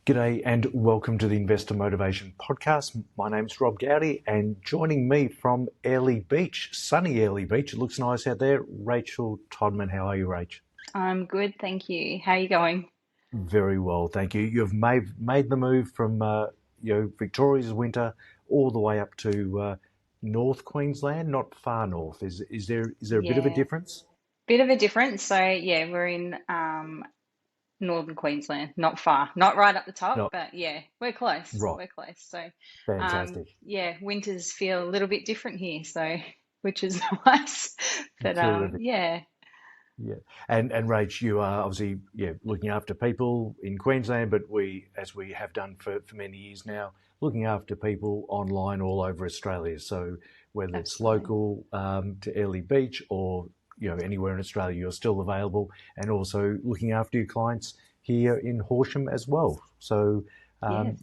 G'day and welcome to the Investor Motivation Podcast. My name's Rob Goudie, and joining me from Airlie Beach, sunny Airlie Beach, it looks nice out there, Rachael Todman. How are you, Rach? I'm good, thank you. How are you going? Very well, thank you. You've made the move from Victoria's winter all the way up to North Queensland, not far north. Is there a bit of a Yeah, difference? bit of a difference. So yeah, we're in northern Queensland, not far, not right up the top, Not but yeah, we're close. right. We're close. So Fantastic. yeah, winters feel a little bit different here, so which is nice. But Terrific. yeah, Yeah, and Rach, you are obviously looking after people in Queensland, but as we have done for many years now, looking after people online all over Australia. So whether it's absolutely. local to Airlie Beach or anywhere in Australia, you're still available, and also looking after your clients here in Horsham as well. So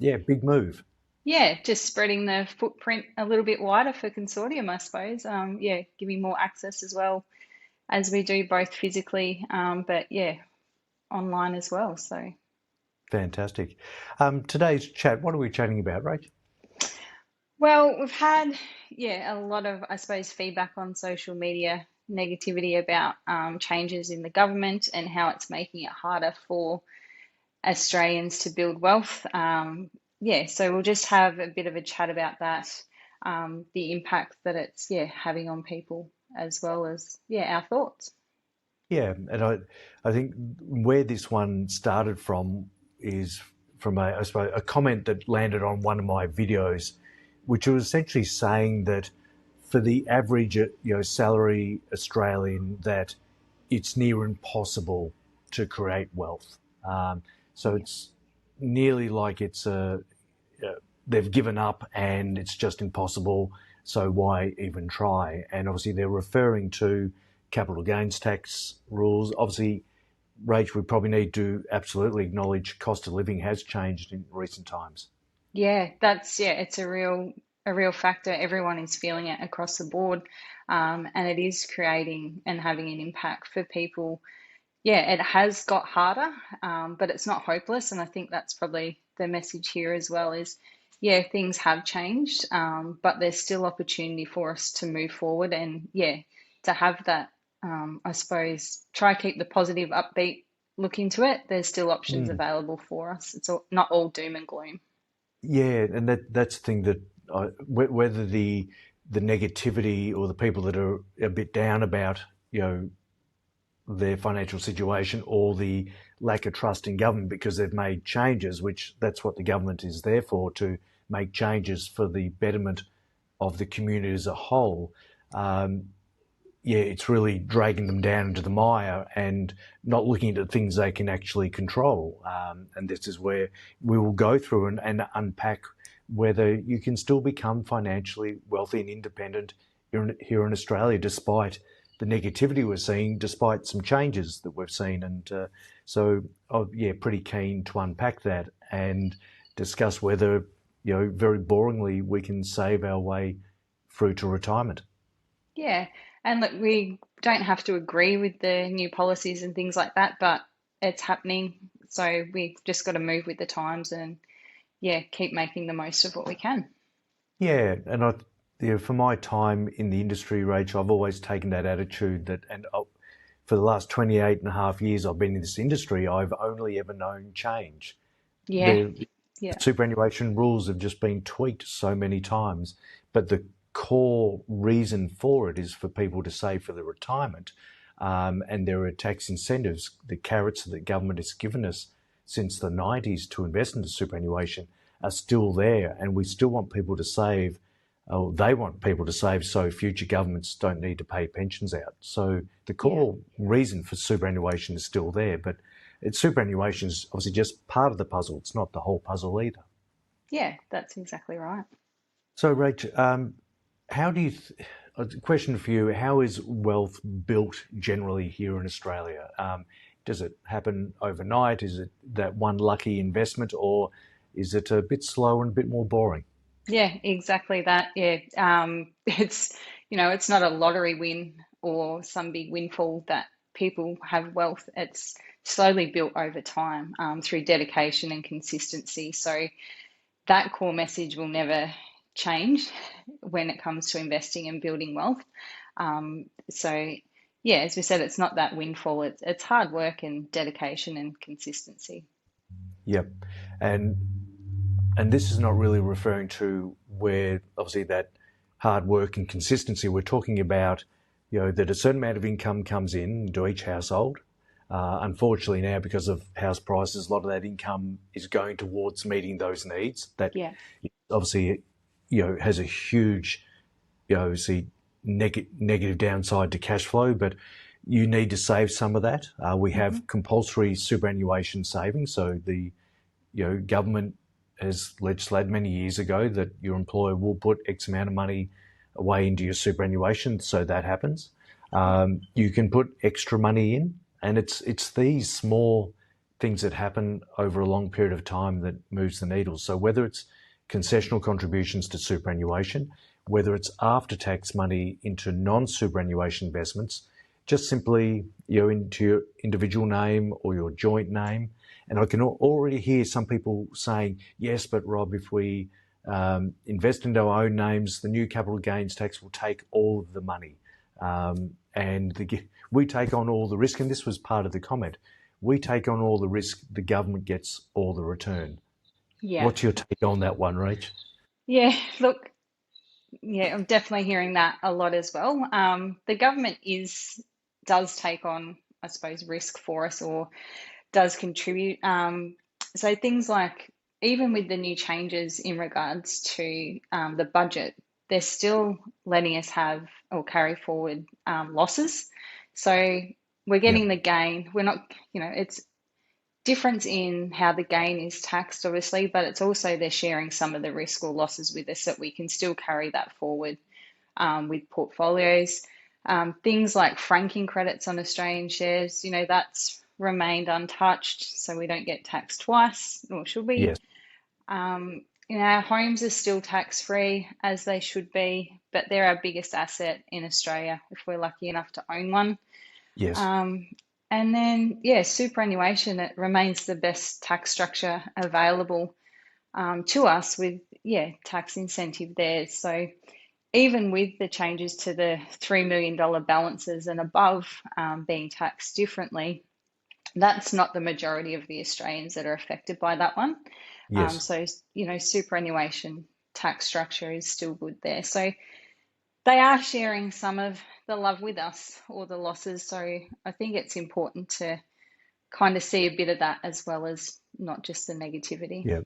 Yes. big move. Yeah, just spreading the footprint a little bit wider for consortium, I suppose. Yeah, giving more access as well as we do both physically, but yeah, online as well. So, Fantastic. Today's chat, what are we chatting about, Rach? well, we've had, yeah, a lot of, I suppose, feedback on social media, negativity about changes in the government and how it's making it harder for Australians to build wealth. Yeah, so we'll just have a bit of a chat about that, the impact that it's, yeah, having on people as well as, yeah, our thoughts. Yeah, and I think where this one started from is from I suppose, a comment that landed on one of my videos, which was essentially saying that for the average, salary Australian, that it's near impossible to create wealth. So Yeah. it's nearly like they've given up and it's just impossible. So why even try? And obviously they're referring to capital gains tax rules. Obviously, Rach, we probably need to absolutely acknowledge cost of living has changed in recent times. Yeah, yeah, it's a real factor. Everyone is feeling it across the board, and it is creating and having an impact for people. Yeah, it has got harder, but it's not hopeless, and I think that's probably the message here as well. Is yeah, things have changed, but there's still opportunity for us to move forward, and yeah, to have that. I suppose try keep the positive, upbeat look into it. There's still options Mm. available for us. Not all doom and gloom. Yeah, and that's the thing that whether the negativity or the people that are a bit down about their financial situation or the lack of trust in government because they've made changes, which that's what the government is there for, to make changes for the betterment of the community as a whole. Um, yeah, it's really dragging them down into the mire and not looking at the things they can actually control. And this is where we will go through and unpack whether you can still become financially wealthy and independent here in Australia, despite the negativity we're seeing, despite some changes that we've seen. And yeah, pretty keen to unpack that and discuss whether, very boringly, we can save our way through to retirement. Yeah, and look, we don't have to agree with the new policies and things like that, but it's happening. So we've just got to move with the times and, yeah, keep making the most of what we can. Yeah, and for my time in the industry, Rach, I've always taken that attitude that, for the last 28 and a half years I've been in this industry, I've only ever known change. Yeah, The yeah, superannuation rules have just been tweaked so many times, but the core reason for it is for people to save for their retirement. And there are tax incentives, the carrots that the government has given us since the 90s to invest into superannuation are still there. And we still want people to save. Oh, they want people to save so future governments don't need to pay pensions out. So the yeah, core reason for superannuation is still there, but superannuation is obviously just part of the puzzle. It's not the whole puzzle either. yeah, that's exactly right. So, Rach, how do you? A question for you: how is wealth built generally here in Australia? Does it happen overnight? Is it that one lucky investment, or is it a bit slow and a bit more boring? Yeah, exactly that. Yeah, it's not a lottery win or some big windfall that people have wealth. It's slowly built over time through dedication and consistency. So that core message will never change when it comes to investing and building wealth. So yeah, as we said, it's not that windfall. It's hard work and dedication and consistency. Yep. And and this is not really referring to where obviously that hard work and consistency. We're talking about, that a certain amount of income comes in to each household. Unfortunately, now because of house prices, a lot of that income is going towards meeting those needs. That Yeah. obviously, has a huge, obviously negative downside to cash flow, but you need to save some of that. We Hmm. have compulsory superannuation savings, so the government has legislated many years ago that your employer will put X amount of money away into your superannuation, so that happens. You can put extra money in, and it's these small things that happen over a long period of time that moves the needle. So whether it's concessional contributions to superannuation, whether it's after-tax money into non-superannuation investments, just simply into your individual name or your joint name. And I can already hear some people saying, yes, but Rob, if we invest into our own names, the new capital gains tax will take all of the money. We take on all the risk. And this was part of the comment. We take on all the risk, the government gets all the return. Yeah. What's your take on that one, Rach? Yeah. Look, yeah, I'm definitely hearing that a lot as well. The government does take on, I suppose, risk for us, or does contribute. So things like, even with the new changes in regards to the budget, they're still letting us have or carry forward losses. So we're Yep. getting the gain. We're not, it's difference in how the gain is taxed, obviously, but it's also they're sharing some of the risk or losses with us that we can still carry that forward with portfolios. Things like franking credits on Australian shares, that's remained untouched, so we don't get taxed twice, nor should we. Yes. Our homes are still tax free, as they should be, but they're our biggest asset in Australia if we're lucky enough to own one. Yes. Um, and then, yeah, superannuation, it remains the best tax structure available to us with, yeah, tax incentive there. So even with the changes to the $3 million balances and above being taxed differently, that's not the majority of the Australians that are affected by that one. Yes. So, superannuation tax structure is still good there. So they are sharing some of the love with us, or the losses. So I think it's important to kind of see a bit of that as well, as not just the negativity. Yeah.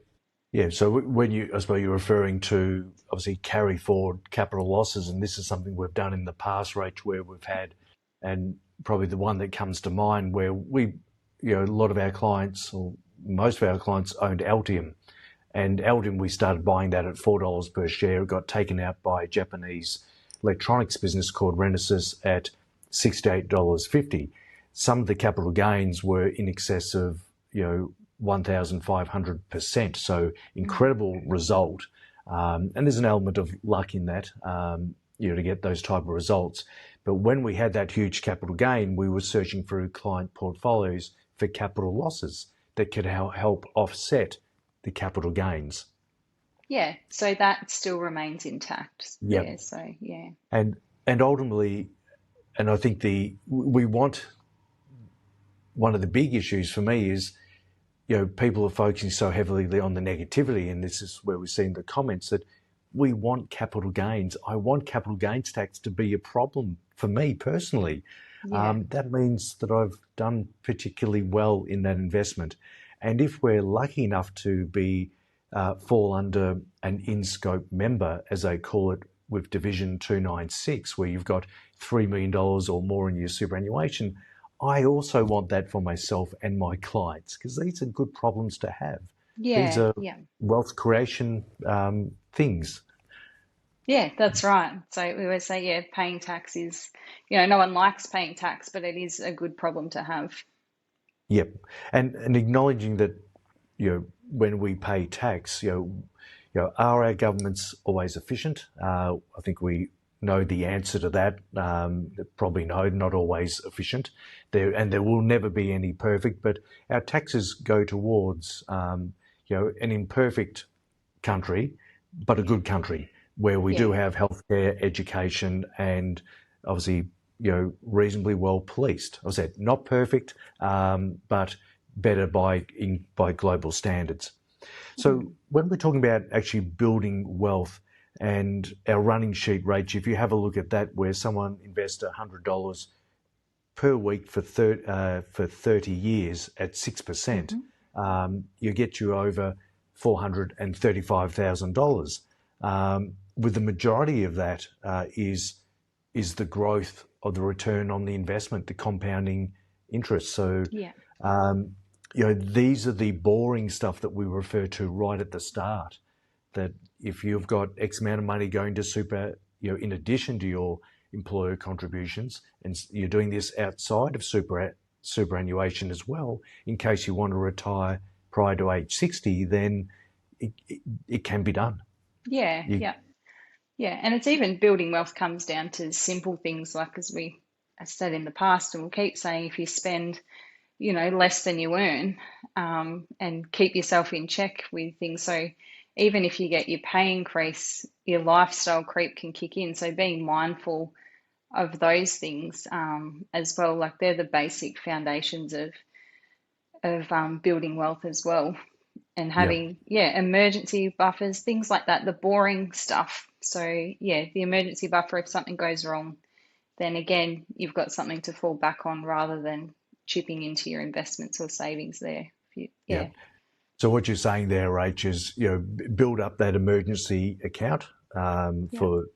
Yeah. So when I suppose you're referring to obviously carry forward capital losses, and this is something we've done in the past, Rach, where we've had, and probably the one that comes to mind where a lot of our clients, or most of our clients, owned Altium. And Altium, we started buying that at $4 per share. It got taken out by a Japanese electronics business called Renesas at $68.50. Some of the capital gains were in excess of, 1,500%. So Mm. incredible result. And there's an element of luck in that, to get those type of results. But when we had that huge capital gain, we were searching for client portfolios for capital losses that could help offset the capital gains. Yeah, so that still remains intact Yep. there. So, yeah. And and ultimately, and I think we want, one of the big issues for me is, people are focusing so heavily on the negativity, and this is where we see in the comments that we want capital gains. I want capital gains tax to be a problem for me personally. Yeah. That means that I've done particularly well in that investment. And if we're lucky enough to be fall under an in-scope member, as they call it, with Division 296, where you've got $3 million or more in your superannuation, I also want that for myself and my clients, because these are good problems to have. These Yeah. are Yeah. wealth creation things. Yeah, that's right. So we always say, yeah, paying tax is, no one likes paying tax, but it is a good problem to have. Yep. And acknowledging that, when we pay tax, are our governments always efficient? I think we know the answer to that. Probably no, not always efficient. There will never be any perfect, but our taxes go towards an imperfect country, but a Yeah. good country where we Yeah. do have healthcare, education, and obviously reasonably well policed. I said not perfect, but better by global standards. So Mm. when we're talking about actually building wealth and our running sheet, Rach, if you have a look at that, where someone invests $100 per week for 30 years at 6%, Mm-hmm. you get you over $435,000. With the majority of that is the growth of the return on the investment, the compounding interest. So Yeah. um, these are the boring stuff that we refer to right at the start. That if you've got X amount of money going to super, in addition to your employer contributions, and you're doing this outside of superannuation as well, in case you want to retire prior to age 60, then it can be done. Yeah. You, Yeah. Yeah. And it's even building wealth comes down to simple things like, as we I said in the past, and we'll keep saying, if you spend, less than you earn, and keep yourself in check with things. So even if you get your pay increase, your lifestyle creep can kick in. So being mindful of those things, as well, like they're the basic foundations of building wealth as well, and yeah, having, emergency buffers, things like that, the boring stuff. So the emergency buffer, if something goes wrong, then again you've got something to fall back on rather than chipping into your investments or savings there. yeah. Yeah. So what you're saying there, Rach, is build up that emergency account Yeah. for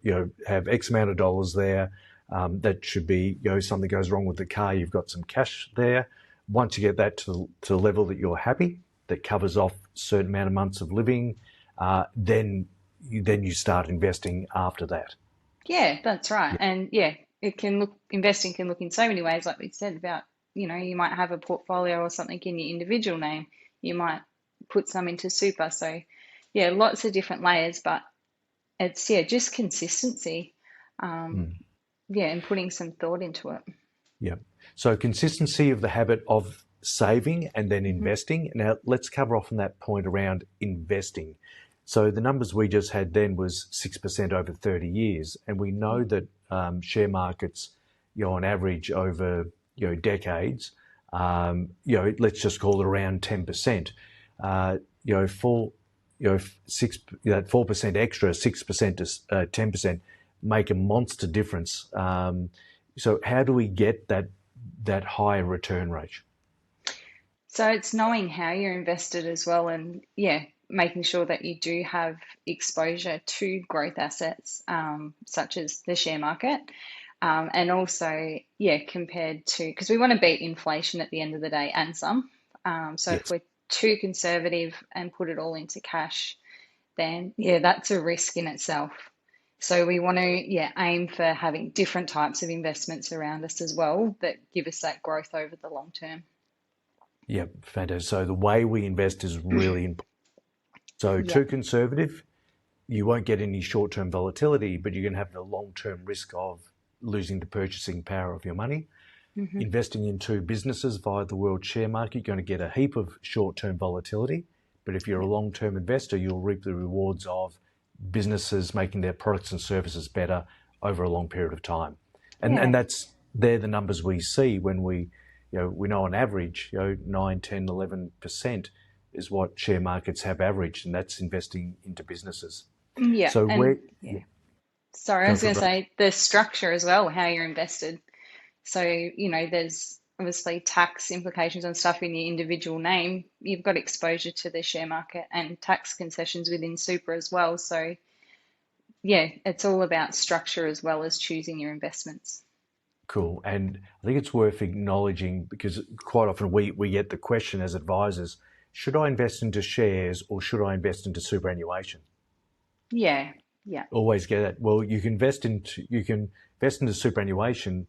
have X amount of dollars there. That should be something goes wrong with the car, you've got some cash there. Once you get that to a level that you're happy, that covers off a certain amount of months of living, then you start investing after that. Yeah, that's right. Yeah, And investing can look in so many ways, like we said about, you might have a portfolio or something in your individual name. You might put some into super. So lots of different layers, but it's, just consistency. Um, mm, and putting some thought into it. yeah. So consistency of the habit of saving and then Hmm. investing. Now let's cover off on that point around investing. So the numbers we just had then was 6% over 30 years, and we Yeah. know that share markets, on average over decades, let's just call it around 10%. For six that 4% extra, 6% to 10% make a monster difference. So how do we get that higher return rate? So it's knowing how you're invested as well, and making sure that you do have exposure to growth assets, such as the share market, and also compared to, because we want to beat inflation at the end of the day and some. So if Yes. we're too conservative and put it all into cash, then that's a risk in itself. So we want to aim for having different types of investments around us as well that give us that growth over the long term. Yeah, fantastic. So the way we invest is really important. So Yeah. too conservative, you won't get any short-term volatility, but you're going to have the long-term risk of losing the purchasing power of your money. Hmm. Investing into businesses via the world share market, you're going to get a heap of short-term volatility. But if you're a Yeah. long-term investor, you'll reap the rewards of businesses making their products and services better over a long period of time. And Yeah. they're the numbers we see when we know on average, 9, 10, 11% is what share markets have averaged, and that's investing into businesses. Yeah. So And yeah, sorry, I go was for going it, to Rach. say the structure as well, how you're invested. So, there's obviously tax implications on stuff in your individual name. You've got exposure to the share market and tax concessions within super as well. So, it's all about structure as well as choosing your investments. Cool. And I think it's worth acknowledging because quite often we get the question as advisors, should I invest into shares or should I invest into superannuation? Yeah. Yeah. Always get that. Well, you can invest into superannuation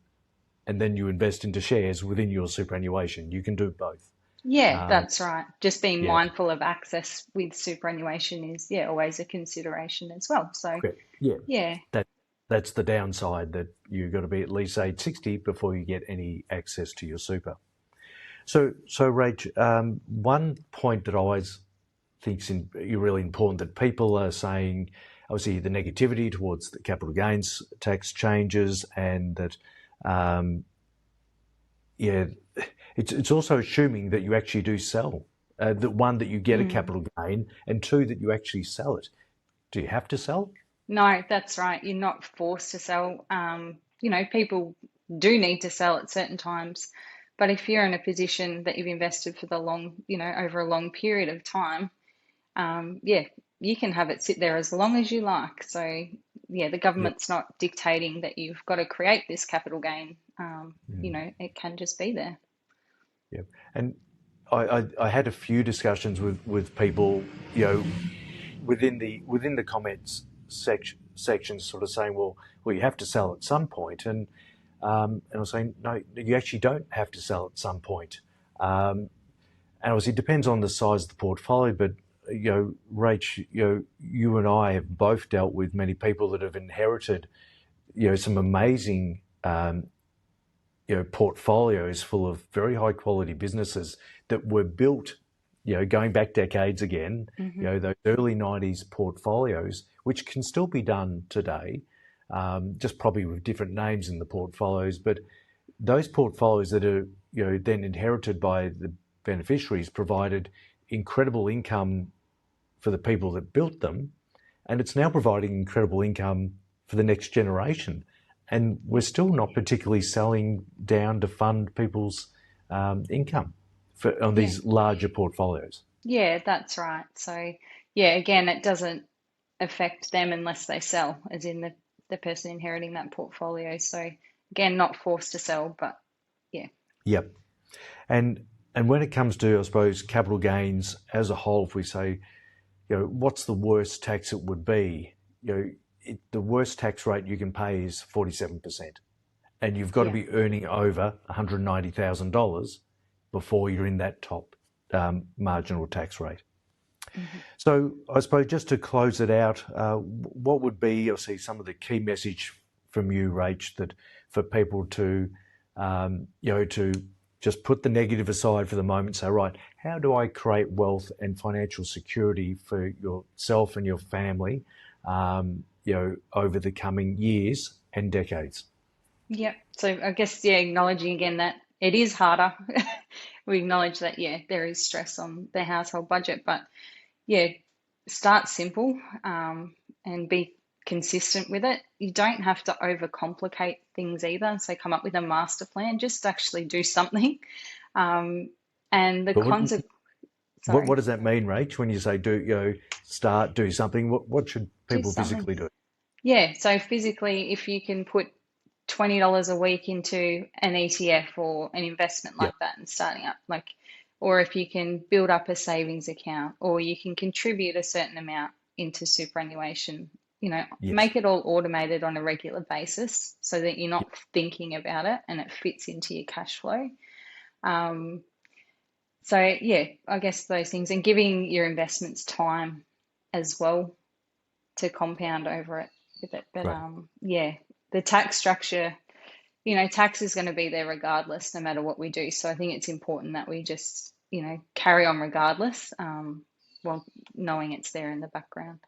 and then you invest into shares within your superannuation. You can do both. Yeah, Um, that's right. Just being yeah, mindful of access with superannuation is, always a consideration as well. So, okay. Yeah, yeah. that that's the downside, that you've got to be at least age 60 before you get any access to your super. So Rach, one point that I always think's really important that people are saying, obviously the negativity towards the capital gains tax changes, and that, yeah, it's also assuming that you actually do sell. That one, that you get a Mm. capital gain, and two, that you actually sell it. Do you have to sell? No, that's right. You're not forced to sell. People do need to sell at certain times, but if you're in a position that you've invested for the long, over a long period of time, yeah, you can have it sit there as long as you like. So, yeah, the Yep. government's not dictating that you've got to create this capital gain. It can just be there. Yep. And I had a few discussions with people, within the comments section, sort of saying, well, you have to sell at some point, and I was saying, no, you actually don't have to sell at some point. And obviously, it depends on the size of the portfolio, but Rach, you and I have both dealt with many people that have inherited, some amazing, portfolios full of very high quality businesses that were built, going back decades again, Hmm. those early 90s portfolios, which can still be done today, just probably with different names in the portfolios. But those portfolios that are, then inherited by the beneficiaries provided incredible income for the people that built them, and it's now providing incredible income for the next generation. And we're still not particularly selling down to fund people's income on Yeah, these larger portfolios. yeah, that's right. So, yeah, again, it doesn't affect them unless they sell, as in the person inheriting that portfolio. So, again, not forced to sell, but yeah. Yep. And when it comes to, I suppose, capital gains as a whole, if we say, what's the worst tax it would be? The worst tax rate you can pay is 47%, and you've got to Yeah. be earning over $190,000 before you're in that top marginal tax rate. Hmm. So I suppose, just to close it out, what would be, obviously, some of the key message from you, Rach, that for people to, to just put the negative aside for the moment, say, right, how do I create wealth and financial security for yourself and your family, over the coming years and decades? Yep. So I guess, yeah, acknowledging again that it is harder. We acknowledge that, yeah, there is stress on the household budget, but yeah, start simple, and be consistent with it. You don't have to overcomplicate things either. So come up with a master plan, just actually do something. Um, and the But consequence, what sorry, does that mean, Rach, when you say do something? What should do people something. physically do? Yeah. So physically, if you can put $20 a week into an ETF or an investment Yep. like that and starting up, like, or if you can build up a savings account, or you can contribute a certain amount into superannuation, Yes. make it all automated on a regular basis so that you're not thinking about it and it fits into your cash flow. Um, so yeah, I guess those things, and giving your investments time as well to compound over it with it. But Great. yeah, the tax structure, tax is going to be there regardless, no matter what we do. So I think it's important that we just, carry on regardless, while knowing it's there in the background.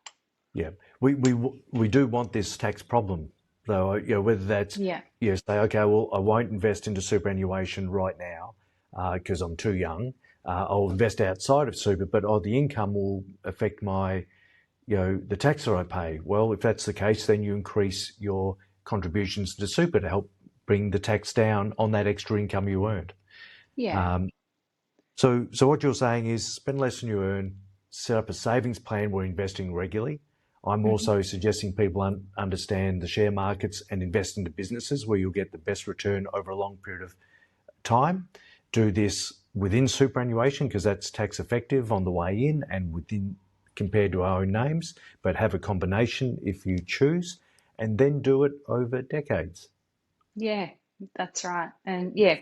Yeah, we do want this tax problem, though. Whether that's, Yeah. say, okay, well, I won't invest into superannuation right now because I'm too young. I'll invest outside of super, but the income will affect my, the tax that I pay. Well, if that's the case, then you increase your contributions to super to help bring the tax down on that extra income you earned. Yeah. Um, so what you're saying is, spend less than you earn, set up a savings plan where investing regularly. I'm Hmm. also suggesting people understand the share markets and invest into businesses where you'll get the best return over a long period of time. Do this within superannuation because that's tax effective on the way in and within, compared to our own names, but have a combination if you choose, and then do it over decades. Yeah, that's right. And yeah,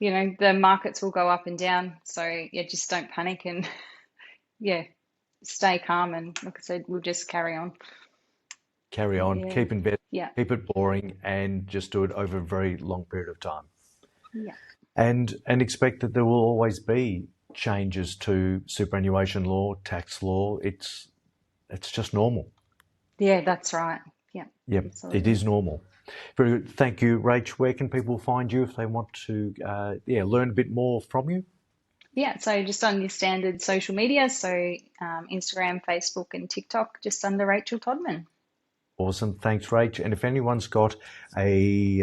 the markets will go up and down. So yeah, just don't panic, and yeah, stay calm. And like I said, we'll just carry on. carry on, Yeah. keep investing, Yeah. keep it boring, and just do it over a very long period of time. Yeah. And expect that there will always be changes to superannuation law, tax law. It's just normal. Yeah, that's right. Yeah, Yep, it absolutely. is normal. Very good. Thank you, Rach. Where can people find you if they want to, learn a bit more from you? Yeah, so just on your standard social media, so Instagram, Facebook, and TikTok, just under Rachael Todman. Awesome. Thanks, Rach. And if anyone's got a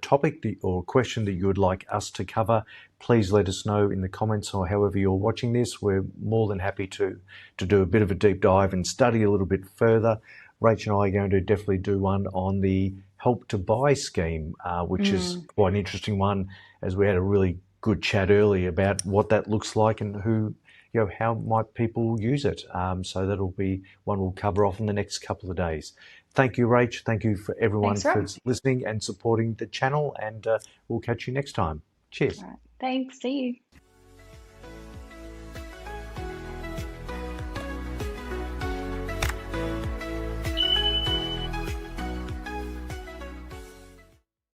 topic or a question that you would like us to cover, please let us know in the comments or however you're watching this. We're more than happy to do a bit of a deep dive and study a little bit further. Rach and I are going to definitely do one on the Help to Buy scheme, which is Mm, quite an interesting one, as we had a really good chat earlier about what that looks like and how might people use it. So that'll be one we'll cover off in the next couple of days. Thank you, Rach. Thank you for everyone thanks, for Rob. listening and supporting the channel, and we'll catch you next time. Cheers. All right, thanks. See you.